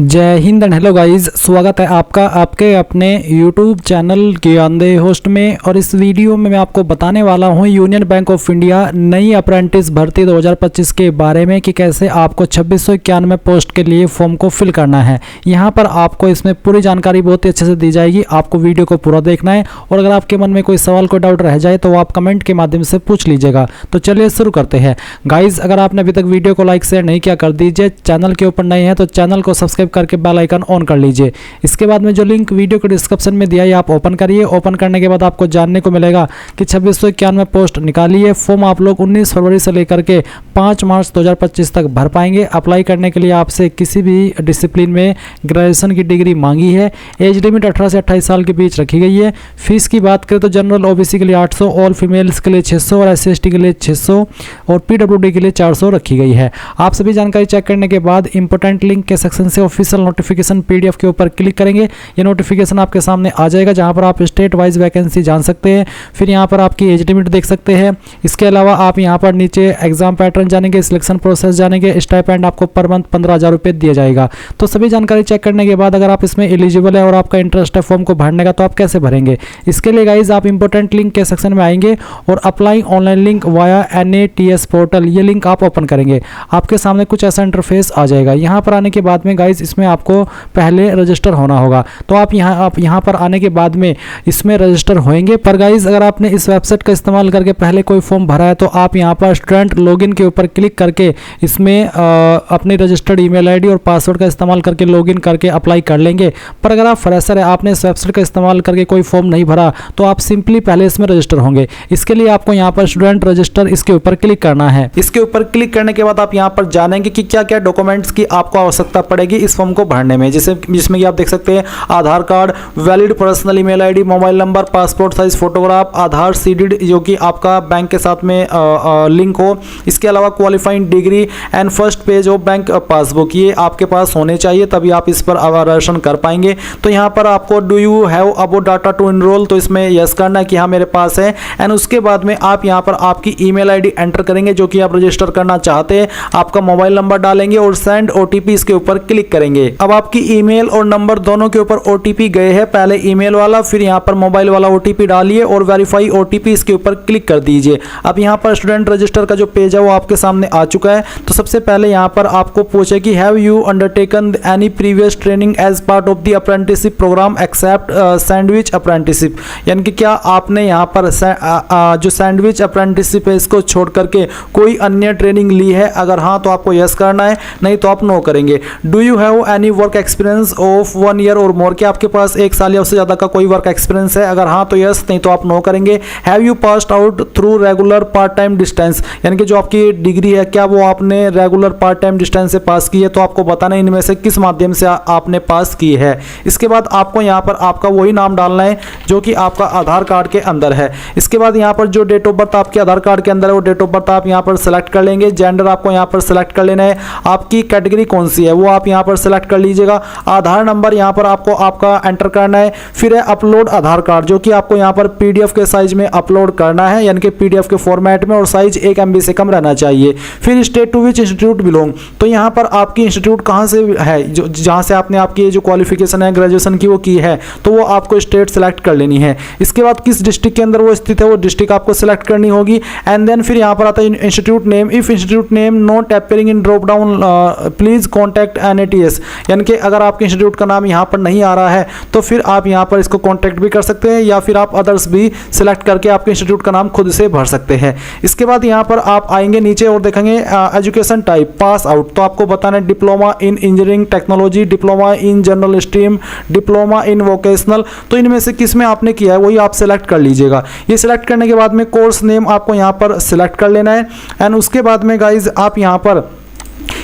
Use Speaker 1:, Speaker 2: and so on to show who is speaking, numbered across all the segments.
Speaker 1: जय Hind and hello guys, स्वागत है आपका आपके अपने यूट्यूब चैनल ज्ञानदेह होस्ट में। और इस वीडियो में मैं आपको बताने वाला हूं यूनियन बैंक ऑफ इंडिया नई अप्रेंटिस भर्ती 2025 के बारे में कि कैसे आपको 2691 पोस्ट के लिए फॉर्म को फिल करना है। यहां पर आपको इसमें पूरी जानकारी बहुत ही अच्छे से दी जाएगी, आपको वीडियो को पूरा देखना है। और अगर आपके मन में कोई सवाल कोई डाउट रह जाए तो आप कमेंट के माध्यम से पूछ लीजिएगा। तो चलिए शुरू करते हैं गाइज। अगर आपने अभी तक वीडियो को लाइक शेयर नहीं किया कर दीजिए, चैनल के ऊपर नए हैं तो चैनल को सब्सक्राइब करके बेल आइकन ऑन कर लीजिए। इसके बाद में जो लिंक वीडियो के डिस्क्रिप्शन में दिया है आप ओपन करिए। ओपन करने के बाद आपको जानने को मिलेगा कि 2691 पोस्ट निकाली है। फॉर्म आप लोग 19 फरवरी से लेकर के 5 मार्च 2025 तक भर पाएंगे। अप्लाई करने के लिए आपसे किसी भी डिसिप्लिन में ग्रेजुएशन की डिग्री मांगी है। एज लिमिट 18 से 28 साल के बीच रखी गई है। फीस की बात करें तो जनरल ओबीसी के लिए 800, ऑल फीमेल्स के लिए 600 और SC/ST के लिए 600 और PWD के लिए 400 रखी गई है। आप सभी जानकारी चेक करने के बाद इंपोर्टेंट लिंक के सेक्शन से ऑफिशियल नोटिफिकेशन PDF के ऊपर क्लिक करेंगे। ये नोटिफिकेशन आपके सामने आ जाएगा जहां पर आप स्टेट वाइज वैकेंसी जान सकते हैं। फिर यहां पर आपकी एज लिमिट देख सकते हैं। इसके अलावा आप यहां पर नीचे एग्जाम पैटर्न जानेंगे, सिलेक्शन प्रोसेस जानेंगे। स्टाइपेंड आपको पर मंथ 15,000 रुपये दिया जाएगा। तो सभी जानकारी चेक करने के बाद अगर आप इसमें एलिजिबल है और आपका इंटरेस्ट है फॉर्म को भरने का तो आप कैसे भरेंगे। इसके लिए गाइज आप इंपोर्टेंट लिंक के सेक्शन में आएंगे और apply online link via NATS portal, ये लिंक आप ओपन करेंगे। आपके सामने कुछ ऐसा इंटरफेस आ जाएगा। यहाँ पर आने के बाद में गाइज इसमें आपको पहले रजिस्टर होना होगा। तो आप यहाँ पर आने के बाद में इसमें रजिस्टर होंगे। पर गाइज अगर आपने इस वेबसाइट का इस्तेमाल करके पहले कोई फॉर्म भरा है तो आप यहाँ पर स्टूडेंट लॉगिन के ऊपर क्लिक करके इसमें अपनी रजिस्टर्ड ईमेल आईडी और पासवर्ड का इस्तेमाल करके लॉगिन करके अप्लाई कर लेंगे। पर अगर आप फ्रेशर है, आपने इस वेबसाइट का इस्तेमाल करके कोई फॉर्म नहीं भरा तो आप सिंपली पहले इसमें रजिस्टर होंगे। इसके लिए आपको यहाँ पर स्टूडेंट रजिस्टर इसके ऊपर क्लिक करना है। इसके ऊपर क्लिक करने के बाद आप यहाँ पर जानेंगे कि क्या क्या डॉक्यूमेंट्स की आपको आवश्यकता पड़ेगी इस फॉर्म को भरने में। जिसमें कि आप देख सकते हैं Aadhaar card, valid personal email ID, mobile number, passport size photograph, Aadhaar seeded जो कि आपका बैंक के साथ में लिंक हो। इसके अलावा qualifying degree and first page of bank passbook, ये आपके पास होने चाहिए तभी आप इस पर रजिस्ट्रेशन कर पाएंगे। तो यहाँ पर आपको do you have about data to enroll, तो इसमें यस करना है कि हाँ मेरे पास है। एंड उसके बाद में आप यहाँ पर आपकी ईमेल आईडी एंटर करेंगे जो कि आप रजिस्टर करना चाहते हैं। आपका मोबाइल नंबर डालेंगे और सेंड OTP इसके ऊपर क्लिक करेंगे। अब आपकी ईमेल और नंबर दोनों के ऊपर OTP गए हैं, पहले ईमेल वाला फिर यहाँ पर मोबाइल वाला OTP डालिए और वेरीफाई OTP इसके ऊपर क्लिक कर दीजिए। अब यहाँ पर स्टूडेंट रजिस्टर का जो पेज है वो आपके सामने आ चुका है। तो सबसे पहले यहाँ पर आपको पूछे कि have you undertaken any previous training as part of the apprenticeship program except sandwich apprenticeship, यानी कि क्या आपने यहाँ पर जो सैंडविच अप्रेंटिसशिप है इसको छोड़ करके कोई अन्य ट्रेनिंग ली है। अगर हाँ तो आपको यस करना है, नहीं तो आप नो करेंगे। Do you have any work experience of 1 year और मोर, क्या आपके पास 1 साल या उससे ज़्यादा का कोई वर्क एक्सपीरियंस है। अगर हाँ तो यस, नहीं तो आप नो करेंगे। Have you passed out through regular part time distance, यानी कि जो आपकी डिग्री है क्या वो आपने रेगुलर पार्ट टाइम डिस्टेंस से पास की है, तो आपको बताना है इनमें से किस माध्यम से आपने पास की है। इसके बाद आपको यहाँ पर आपका वही नाम डालना है जो कि आपका आधार कार्ड के अंदर है। इसके बाद यहाँ पर जो डेट ऑफ बर्थ आपके आधार कार्ड के अंदर है वो डेट ऑफ बर्थ आप यहाँ पर सेलेक्ट कर लेंगे। जेंडर आपको यहाँ पर सेलेक्ट कर लेना है। आपकी कैटेगरी कौन सी है वो आप यहाँ पर सेलेक्ट कर लीजिएगा। आधार नंबर यहाँ पर आपको आपका एंटर करना है। फिर है अपलोड आधार कार्ड जो कि आपको यहाँ पर PDF के साइज में अपलोड करना है, यानी कि PDF के फॉर्मेट में, और साइज 1 MB से कम रहना चाहिए। फिर state to which institute belong, तो यहाँ पर आपकी इंस्टीट्यूट कहाँ से है, जो जहाँ से आपने आपकी जो क्वालिफिकेशन है ग्रेजुएशन की वो की है, तो वो आपको स्टेट सेलेक्ट कर लेनी है। इसके बाद किस डिस्ट्रिक्ट के अंदर वो स्थित है वो डिस्ट्रिक्ट आपको सेलेक्ट करनी होगी। एंड देन फिर यहाँ पर आता है institute name. If institute name not appearing in drop down please contact NATS, यानी कि अगर आपके इंस्टीट्यूट का नाम यहाँ पर नहीं आ रहा है तो फिर आप यहाँ पर इसको कॉन्टैक्ट भी कर सकते हैं या फिर आप अदर्स भी सिलेक्ट करके आपके इंस्टीट्यूट का नाम खुद से भर सकते हैं। इसके बाद यहाँ पर आप आएंगे नीचे और देखेंगे एजुकेशन टाइप पास आउट, तो आपको बताना है diploma in engineering technology, diploma in general stream, diploma in vocational, तो इनमें से किस में आपने किया है वही आप सिलेक्ट कर लीजिएगा। ये सिलेक्ट करने के बाद में कोर्स नेम आपको यहाँ पर सिलेक्ट कर लेना है। एंड उसके बाद में गाइज आप यहाँ पर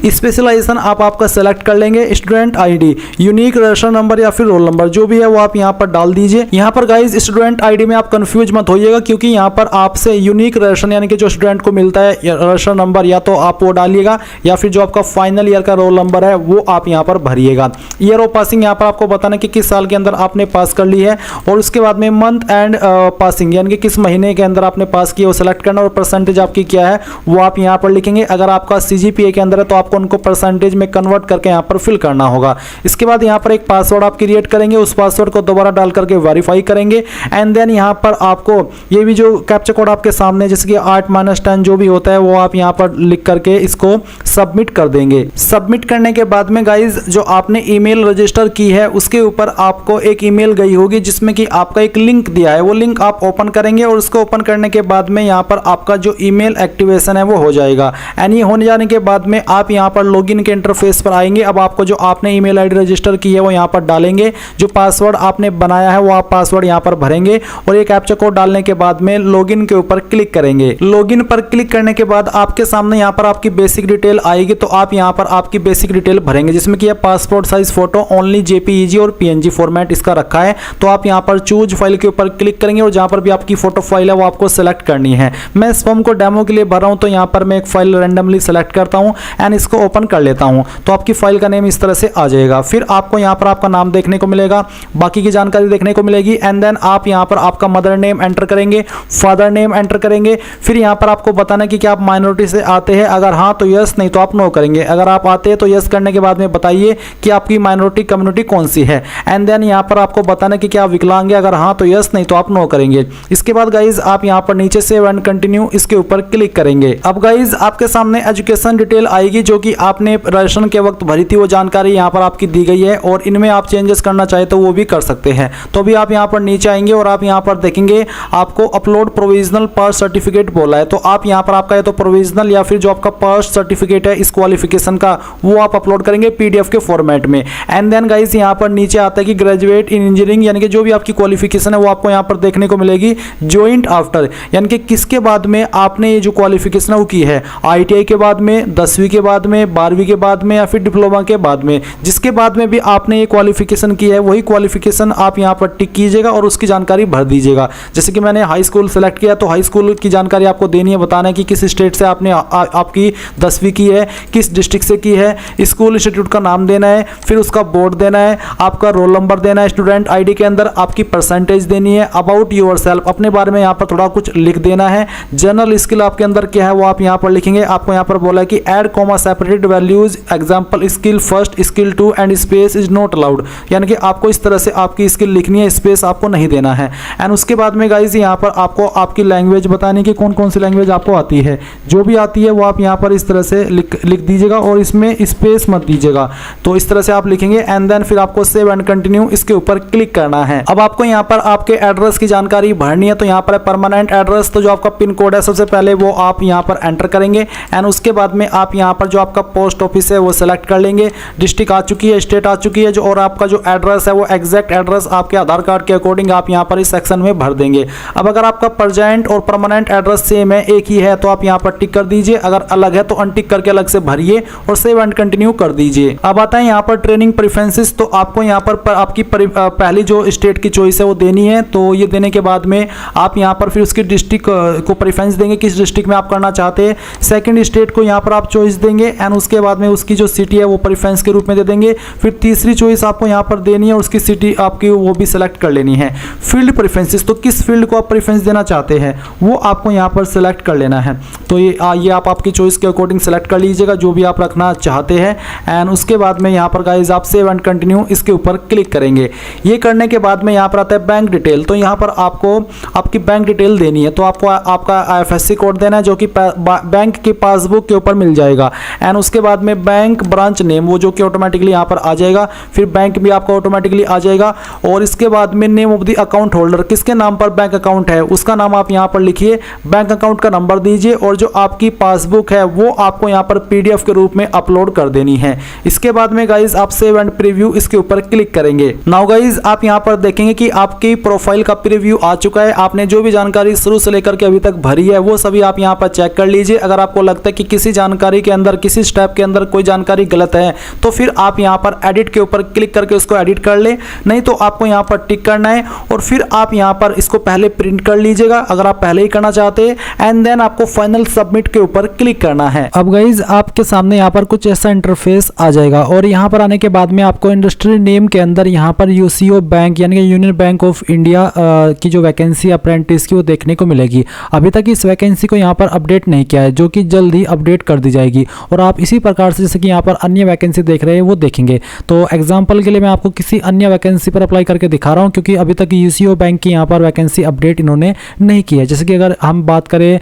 Speaker 1: स्पेशलाइजेशन आप आपका सेलेक्ट कर लेंगे। Student ID, unique register number या फिर रोल नंबर जो भी है वो आप यहाँ पर डाल दीजिए। यहाँ पर गाइज स्टूडेंट आईडी में आप कंफ्यूज मत होइएगा क्योंकि यहाँ पर आपसे यूनिक रजिस्टर यानी कि जो स्टूडेंट को मिलता है रजिस्टर नंबर या तो आप वो डालिएगा या फिर जो आपका फाइनल ईयर का रोल नंबर है वो आप यहाँ पर भरिएगा। ईयर ऑफ पासिंग यहाँ पर आपको बताना कि किस साल के अंदर आपने पास कर ली है और उसके बाद में मंथ एंड पासिंग यानी कि किस महीने के अंदर आपने पास किया वो सेलेक्ट करना और परसेंटेज आपकी क्या है वो आप यहाँ पर लिखेंगे। अगर आपका CGPA के अंदर है तो आपको आपको उनको परसेंटेज में कन्वर्ट करके यहाँ पर फिल करना होगा। इसके बाद यहाँ पर एक पासवर्ड आप क्रिएट करेंगे, उस पासवर्ड को दोबारा डाल करके वेरीफाई करेंगे एंड देन यहाँ पर आपको ये भी जो कैप्चा कोड आपके सामने जैसे कि 8-10 जो भी होता है वो आप यहाँ पर लिख करके इसको सबमिट कर देंगे। सबमिट करने के बाद में गाइज जो आपने ईमेल रजिस्टर की है उसके ऊपर आपको एक ईमेल गई होगी जिसमें कि आपका एक लिंक दिया है, वो लिंक आप ओपन करेंगे और उसको ओपन करने के बाद में यहाँ पर आपका जो ईमेल एक्टिवेशन है वो हो जाएगा एंड ये होने जाने के बाद में आप यहाँ पर लॉगिन के इंटरफेस पर आएंगे। अब आपको जो आपने ईमेल आईडी रजिस्टर की है वो यहाँ पर डालेंगे, जो पासवर्ड आपने बनाया है वो आप पासवर्ड यहाँ पर भरेंगे और ये कैप्चा कोड डालने के बाद में लॉगिन के ऊपर क्लिक करेंगे। लॉगिन पर क्लिक करने के बाद आपके सामने यहाँ पर आपकी बेसिक डिटेल आएगी, तो आप यहाँ पर आपकी बेसिक डिटेल भरेंगे जिसमें कि passport size photo only JPEG और पीएनजी फॉर्मेट इसका रखा है। तो आप यहाँ पर चूज फाइल के ऊपर क्लिक करेंगे और जहाँ पर भी आपकी फोटो फाइल है वो आपको सेलेक्ट करनी है। मैं इस फॉर्म को डेमो के लिए भर रहा हूँ, तो यहाँ पर मैं एक फाइल रैंडमली सेलेक्ट करता हूँ एंड इसको ओपन कर लेता हूँ। तो आपकी फाइल का नेम इस तरह से आ जाएगा। फिर आपको यहाँ पर आपका नाम देखने को मिलेगा, बाकी की जानकारी देखने को मिलेगी एंड देन आप यहाँ पर आपका मदर नेम एंटर करेंगे, फादर नेम एंटर करेंगे। फिर यहाँ पर आपको बताना कि क्या आप माइनॉरिटी से आते हैं, अगर हाँ तो यस, नहीं तो आप नो करेंगे। अगर आप आते हैं तो यस करने के बाद में बताइए कि आपकी माइनॉरिटी कम्युनिटी कौन सी है एंड देन यहाँ पर आपको बताना कि क्या आप विकलांग है, अगर हाँ तो यस, नहीं तो आप नो करेंगे। इसके बाद गाइज आप यहाँ पर नीचे सेव एंड कंटिन्यू इसके ऊपर क्लिक करेंगे। अब गाइज आपके सामने एजुकेशन डिटेल आएगी जो कि आपने रजिस्ट्रेशन के वक्त भरी थी, वो जानकारी यहाँ पर आपकी दी गई है और इनमें आप चेंजेस करना चाहे तो वो भी कर सकते हैं। तो अभी आप यहाँ पर नीचे आएंगे और आप यहाँ पर देखेंगे आपको अपलोड प्रोविजनल पास सर्टिफिकेट बोला है। तो आप यहाँ पर आपका या तो प्रोविजनल या फिर जो आपका पास सर्टिफिकेट है इस क्वालिफिकेशन का वो आप अपलोड करेंगे पीडीएफ के फॉर्मेट में एंड देन गाइज यहाँ पर नीचे आता है कि ग्रेजुएट इन इंजीनियरिंग, यानी कि जो भी आपकी क्वालिफिकेशन है वो आपको यहाँ पर देखने को मिलेगी। जॉइंट आफ्टर यानी कि किसके बाद में आपने ये जो क्वालिफिकेशन है वो की है, आईटीआई के बाद में, 10वीं के बाद में, 12वीं के बाद में या फिर डिप्लोमा के बाद में, जिसके बाद में भी आपने ये क्वालिफिकेशन की है वही क्वालिफिकेशन आप यहाँ पर टिक कीजिएगा और उसकी जानकारी भर दीजिएगा। जैसे कि मैंने हाई स्कूल सेलेक्ट किया तो हाई स्कूल की जानकारी आपको देनी है, बताना है कि किस स्टेट से आपने आपकी 10वीं की है, किस डिस्ट्रिक्ट से की है, स्कूल इंस्टीट्यूट का नाम देना है, फिर उसका बोर्ड देना है, आपका रोल नंबर देना है, स्टूडेंट आईडी के अंदर आपकी परसेंटेज देनी है, अबाउट योरसेल्फ अपने बारे में यहाँ पर थोड़ा कुछ लिख देना है, जनरल स्किल आपके अंदर क्या है वो आप यहाँ पर लिखेंगे। आपको यहाँ पर बोला है कि add comma separated values example skill first, skill 2 and space is not allowed, यानी कि आपको इस तरह से आपकी स्किल लिखनी है, स्पेस आपको नहीं देना है। एंड उसके बाद में गाइज यहाँ पर आपको आपकी लैंग्वेज बताने की कौन कौन सी लैंग्वेज आपको आती है, जो भी आती है वो आप यहाँ पर इस तरह से लिख दीजिएगा और इसमें स्पेस मत दीजिएगा। तो इस तरह से आप लिखेंगे एंड देन फिर आपको सेव एंड कंटिन्यू इसके ऊपर क्लिक करना है। अब आपको यहाँ पर आपके एड्रेस की जानकारी भरनी है, तो यहाँ पर परमानेंट एड्रेस, तो जो आपका पिन कोड है सबसे पहले वो आप यहाँ पर एंटर करेंगे एंड उसके बाद में आप यहाँ पर जो आपका पोस्ट ऑफिस है वो सेलेक्ट कर लेंगे। डिस्ट्रिक्ट आ चुकी है, स्टेट आ चुकी है जो, और आपका जो एड्रेस है वो एग्जैक्ट एड्रेस आपके आधार कार्ड के अकॉर्डिंग आप यहाँ पर इस सेक्शन में भर देंगे। अब अगर आपका प्रेजेंट और परमानेंट एड्रेस सेम है, एक ही है, तो आप यहाँ पर टिक कर दीजिए, अगर अलग है तो अनटिक करके अलग से भरिए और सेव एंड कंटिन्यू कर दीजिए। अब आता है यहाँ पर ट्रेनिंग प्रेफरेंसेस, तो आपको यहाँ पर आपकी पहली जो स्टेट की चॉइस है वो देनी है। तो ये देने के बाद में आप यहाँ पर फिर उसकी डिस्ट्रिक्ट को प्रेफरेंस देंगे, किस डिस्ट्रिक्ट में आप करना चाहते हैं। सेकंड स्टेट को यहाँ पर आप चॉइस देंगे एंड उसके बाद में उसकी जो सिटी है वो प्रेफरेंस के रूप में दे देंगे। फिर तीसरी चॉइस आपको यहाँ पर देनी है, उसकी सिटी आपकी वो भी सिलेक्ट कर लेनी है। फील्ड प्रेफरेंसेस, तो किस फील्ड को आप प्रेफरेंस देना चाहते हैं वो आपको यहाँ पर सिलेक्ट कर लेना है। तो ये आप आपकी चॉइस के अकॉर्डिंग सेलेक्ट कर लीजिएगा जो भी आप रखना चाहते हैं एंड उसके बाद में यहाँ पर गाइज आप सेव एंड कंटिन्यू इसके ऊपर क्लिक करेंगे। ये करने के बाद में यहाँ पर आता है बैंक डिटेल, तो यहाँ पर आपको आपकी बैंक डिटेल देनी है। तो आपको आपका IFSC कोड देना है जो कि बैंक की पासबुक के ऊपर मिल जाएगा एंड उसके बाद में बैंक ब्रांच नेम वो जो कि ऑटोमेटिकली यहाँ पर आ जाएगा, फिर बैंक भी आपका ऑटोमेटिकली आ जाएगा और इसके बाद में name of the account holder, किसके नाम पर बैंक अकाउंट है उसका नाम आप यहाँ पर लिखिए, बैंक अकाउंट का नंबर दीजिए और जो आपकी पासबुक है वो आपको यहाँ पर PDF के रूप में अपलोड कर देनी है। इसके बाद में गाइज आप सेव एंड प्रीव्यू इसके ऊपर क्लिक करेंगे। नाउ गाइज आप यहाँ पर देखेंगे कि आपकी प्रोफाइल का प्रीव्यू आ चुका है। आपने जो भी जानकारी शुरू से लेकर के अभी तक भरी है वो सभी आप यहाँ पर चेक कर लीजिए। अगर आपको लगता है कि किसी जानकारी के अंदर, किसी स्टेप के अंदर कोई जानकारी गलत है तो फिर आप यहाँ पर एडिट के ऊपर क्लिक करके उसको एडिट कर ले, नहीं तो आपको यहाँ पर टिक करना है और फिर आप यहाँ पर इसको पहले प्रिंट कर लीजिएगा अगर आप पहले ही करना चाहते हैं एंड देन आपको फाइनल सबमिट के ऊपर क्लिक करना है।
Speaker 2: अब गाइज आपके सामने यहाँ पर कुछ ऐसा इंटरफेस आ जाएगा और यहाँ पर आने के बाद में आपको इंडस्ट्री नेम के अंदर यहाँ पर UCO बैंक यानी कि यूनियन बैंक ऑफ इंडिया की जो वैकेंसी अप्रेंटिस की वो देखने को मिलेगी। अभी तक इस वैकेंसी को यहाँ पर अपडेट नहीं किया है जो कि जल्द ही अपडेट कर दी जाएगी और आप इसी प्रकार से जैसे कि यहाँ पर अन्य वैकेंसी देख रहे हैं वो देखेंगे। तो एग्जाम्पल के लिए मैं आपको किसी अन्य वैकेंसी पर अप्लाई करके दिखा रहा हूँ, क्योंकि अभी तक यूसीओ बैंक की यहाँ पर वैकेंसी अपडेट इन्होंने नहीं की है। जैसे कि अगर हम बात करें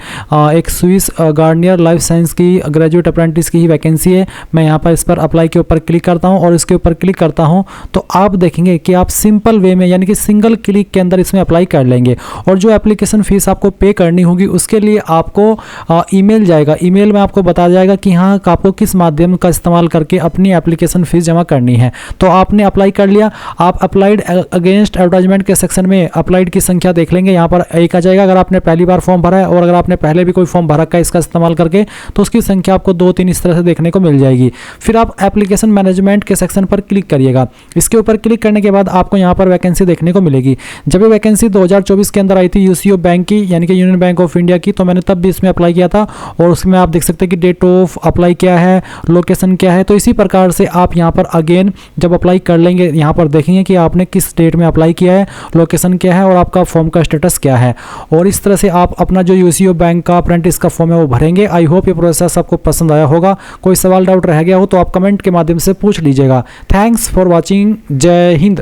Speaker 2: एक स्विस गार्नियर लाइफ साइंस की ग्रेजुएट अप्रेंटिस की ही वैकेंसी है, मैं यहाँ पर इस पर अप्लाई के ऊपर क्लिक करता हूँ और इसके ऊपर क्लिक करता हूँ तो आप देखेंगे कि आप सिंपल वे में यानी कि सिंगल क्लिक के अंदर इसमें अप्लाई कर लेंगे। और जो एप्लीकेशन फीस आपको पे करनी होगी उसके लिए आपको ईमेल जाएगा, ईमेल में आपको बताया जाएगा कि हाँ आपको किस माध्यम का इस्तेमाल करके अपनी एप्लीकेशन फीस जमा करनी है। तो आपने अप्लाई कर लिया, आप अप्लाइड अगेंस्ट एडवर्टाइजमेंट के सेक्शन में अप्लाइड की संख्या देख लेंगे, यहाँ पर एक आ जाएगा अगर आपने पहली बार फॉर्म भरा है, और अगर आपने पहले भी कोई फॉर्म भरा है इसका इस्तेमाल करके तो उसकी संख्या आपको 2-3 इस तरह से देखने को मिल जाएगी। फिर आप एप्लीकेशन मैनेजमेंट के सेक्शन पर क्लिक करिएगा। इसके ऊपर क्लिक करने के बाद आपको यहाँ पर वैकेंसी देखने को मिलेगी। जब ये वैकेंसी 2024 के अंदर आई थी यूसीओ बैंक की यानी कि यूनियन बैंक ऑफ इंडिया की, तो मैंने तब भी इसमें अप्लाई किया था और उसमें आप देख सकते हैं कि डेट ऑफ अप्लाई क्या है, लोकेशन क्या है। तो इसी प्रकार से आप यहाँ पर अगेन जब अप्लाई कर लेंगे यहाँ पर देखेंगे कि आपने किस डेट में अप्लाई किया है, लोकेशन क्या है और आपका फॉर्म का स्टेटस क्या है। और इस तरह से आप अपना जो यूसीओ बैंक का अप्रेंटिस का फॉर्म है वो भरेंगे। आई होप ये प्रोसेस आपको पसंद आया होगा। कोई सवाल डाउट रह गया हो तो आप कमेंट के माध्यम से पूछ लीजिएगा। Thanks for watching. जय हिंद।